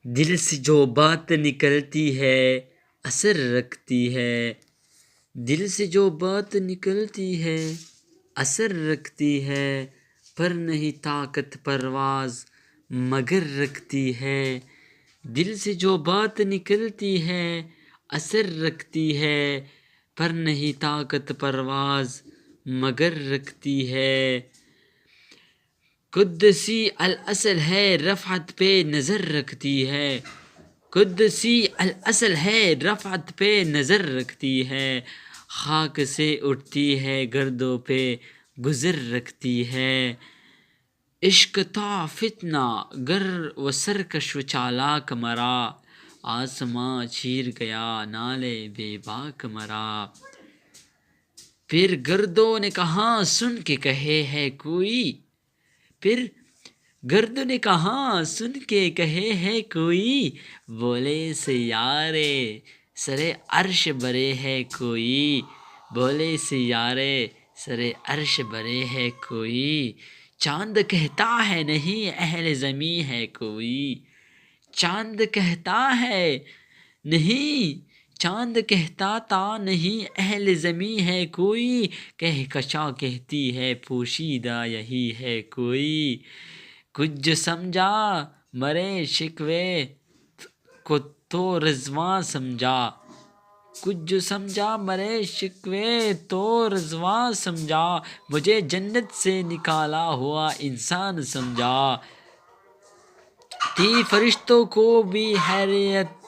دل سے جو بات نکلتی ہے اثر رکھتی ہے، دل سے جو بات نکلتی ہے اثر رکھتی ہے، پر نہیں طاقت پرواز مگر رکھتی ہے۔ دل سے جو بات نکلتی ہے اثر رکھتی ہے، پر نہیں طاقت پرواز مگر رکھتی ہے۔ قدسی الاصل ہے رفعت پہ نظر رکھتی ہے، قدسی الاصل ہے رفعت پہ نظر رکھتی ہے، خاک سے اٹھتی ہے گردوں پہ گزر رکھتی ہے۔ عشق تا فتنہ گر و سرکش و چالاک مرا، آسماں چیر گیا نالے بے باک مرا۔ پھر گردوں نے کہاں سن کے کہے ہے کوئی، پھر گردوں نے کہاں سن کے کہے ہے کوئی، بولے سیارے سرے عرش برے ہے کوئی، بولے سیارے سرے عرش برے ہے کوئی۔ چاند کہتا ہے نہیں اہل زمیں ہے کوئی، چاند کہتا ہے نہیں، چاند کہتا تا نہیں اہل زمیں ہے کوئی، کہکشاں کہتی ہے پوشیدہ یہی ہے کوئی۔ کچھ جو سمجھا مرے شکوے کو تو رضواں سمجھا، کچھ جو سمجھا مرے شکوے تو رضواں سمجھا، مجھے جنت سے نکالا ہوا انسان سمجھا۔ تھی فرشتوں کو بھی حیرت